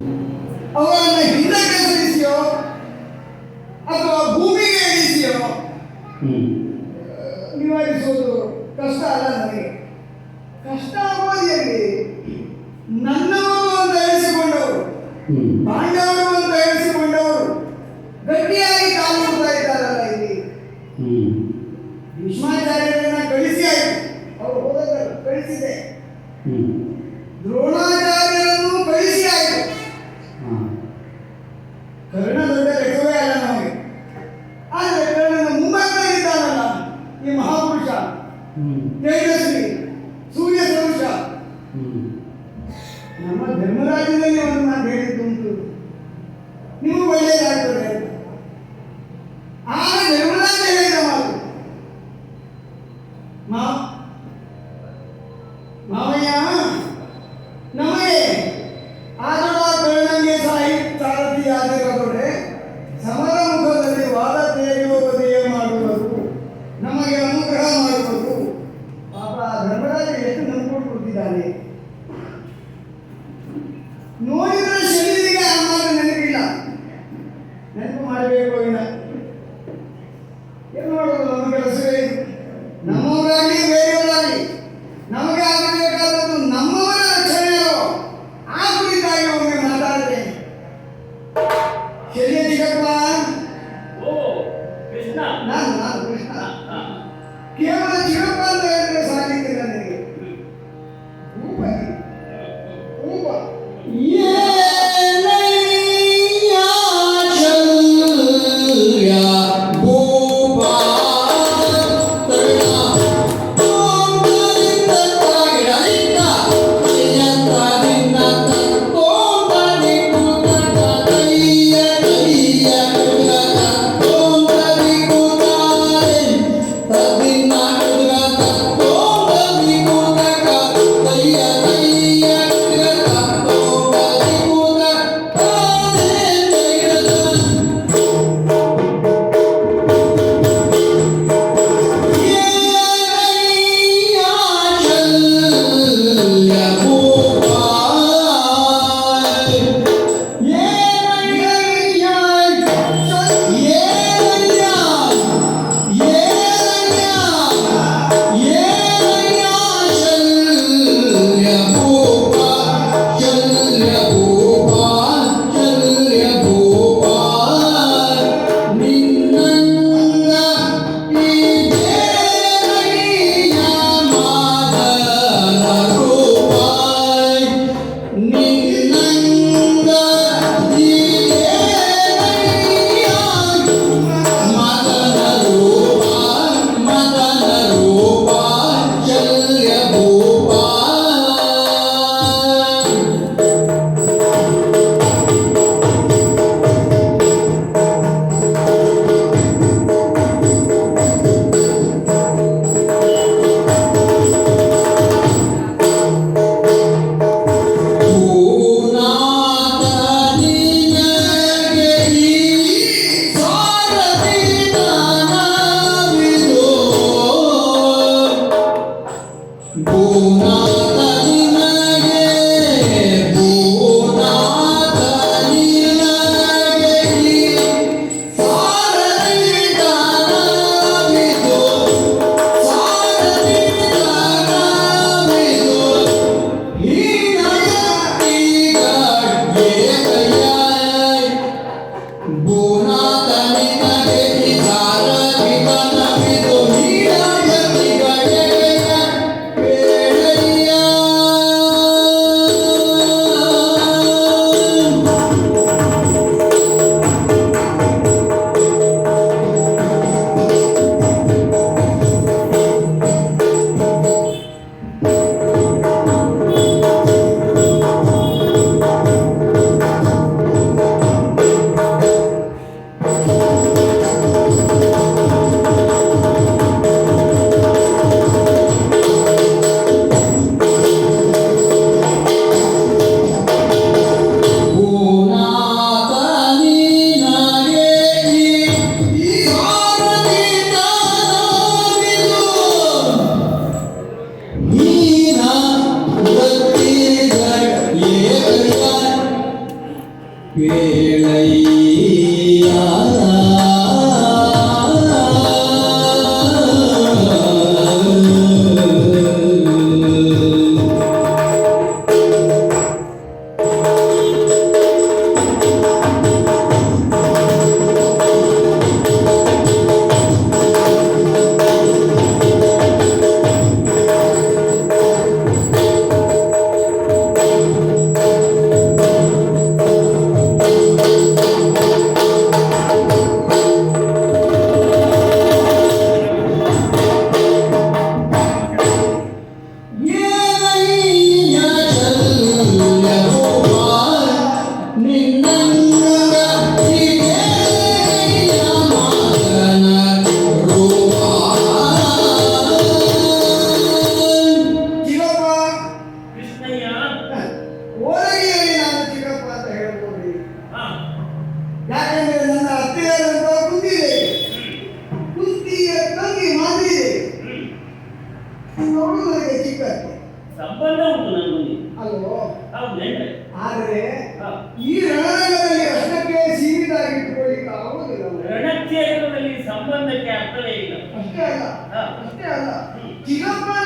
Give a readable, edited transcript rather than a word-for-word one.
ಅವರನ್ನು ಹಿಂದಕ್ಕೆ ಸರಿಸಿಯೋ ಅಥವಾ ಭೂಮಿಗೆ ಇಳಿಸಿಯೋ ನಿವಾರಿಸುವುದು ಕಷ್ಟ ಅಲ್ಲ. ನನಗೆ ಕಷ್ಟ ಆಗುವುದೇ ನನ್ನವರು ಅಂತ ಹೇಳಿಸಿಕೊಂಡವರು, ಪಾಂಡವರು ಅಂತ ಹೇಳಿಸಿಕೊಂಡವರು ಗಟ್ಟಿಯಾಗಿ ಕಾಲು ಮುಡ್ತಾ ಇದ್ದಾರಲ್ಲ. ಇಲ್ಲಿ ಭೀಷ್ಮಾಚಾರ್ಯರನ್ನ ಕಳಿಸಿ ಆಯ್ತು, ಅವರು ಹೋದಲ್ಲ, ಕಳಿಸಿದೆ. ದ್ರೋಣಾಚಾರ್ಯರನ್ನು ಕಳಿಸಿ ಆಯ್ತು. ಕರ್ಣ ದೊಡ್ಡ ಲೆಕ್ಕವೇ ಅಲ್ಲ ನಮಗೆ. ಆದರೆ ಕರ್ಣನ ಮುಂಭಾಗದಲ್ಲಿದ್ದಾನಲ್ಲ ಈ ಮಹಾಪುರುಷ, ತೇಜಸ್ವಿ, ಸೂರ್ಯ ಸದೃಶ. ನಮ್ಮ ಧರ್ಮರಾಜ್ಯದಲ್ಲಿ ಒಂದು ನಾನು ಹೇಳಿದ್ದುಂಟು, ನೀವು ಒಳ್ಳೆಯದಾಗ್ತದೆ. ಆಗ ಧರ್ಮರಾಜ ಹೇಳಿದ ಮಾತು, ಮಾವಯ್ಯ ನಮಗೆ ಆದಳ ಕರ್ಣಂಗೆ ಸಾರಥಿಯಾಗಿರೋದೊಡೆ ಸಮರ ಮುಖದಲ್ಲಿ ವಾದ ತೆಗೆಯುವುದೇ ಮಾಡುವುದು, ನಮಗೆ ಅನುಗ್ರಹ ಮಾಡುವುದು. ಪಾಪ ಧರ್ಮರಾಜ ಎಷ್ಟು ನಂಬಿಕೊಂಡು ಕೂತಿದ್ದಾನೆ. ನೋಡಿದರೆ ಶರೀರಿಗೆ ಆ ಮಾತು ನೆನಪಿಲ್ಲ. ನೆನಪು ಮಾಡಬೇಕು ಇಲ್ಲ ಏನು ಮಾಡೋದು, ನಮ್ಮ ಕೆಲಸವೇ ಇದು. ನಮ್ಮವರಾಗಲಿ ಬೇರೆಯವರಾಗಲಿ ನಮಗೆ ಆಗಬೇಕಾದದ್ದು ನಮ್ಮವರ ರಕ್ಷಣೆಯೋ ಆ ಕುರಿತಾಗಿ ಒಮ್ಮೆ ಮಾತಾಡ್ತೇನೆ. ಚಿಕ್ಕಪ್ಪ, ಕೃಷ್ಣಯ್ಯ. ಓರಗಿಯಲ್ಲಿ ನಾನು ಚಿಕ್ಕಪ್ಪ ಅಂತ ಹೇಳ್ಬೋದು. ಹಾ. ಯಾಕಂದ್ರೆ ನನ್ನ ಅತ್ತೆಯಾದಂತ ಕುಂತಿದೆ, ಕುಂತಿಯ ತಂಗಿ ಮಾತಿದೆ, ನೋಡು ನನಗೆ ಚಿಕ್ಕತ್ತೆ ಸಂಬಂಧ ಉಂಟು ನನಗೆ. ಅಲ್ವೋ? ಹೌದೇನ್ರಿ? ಆದರೆ ಹಾ. ಈ ರಣರಂಗದಲ್ಲಿ ಅಷ್ಟಕ್ಕೆ ಸೀಮಿತ ಆಗಿಟ್ಟುಕೊಳ್ಳಿಕ್ಕೆ ಆಗುವುದಿಲ್ಲ. ರಣಕ್ಷೇತ್ರದಲ್ಲಿ ಸಂಬಂಧಕ್ಕೆ ಅರ್ಥವೇ ಇಲ್ಲ. ಅಷ್ಟೇ ಅಲ್ಲ, ಹಾ. ಅಷ್ಟೇ ಅಲ್ಲ, ಚಿಕ್ಕಪ್ಪನ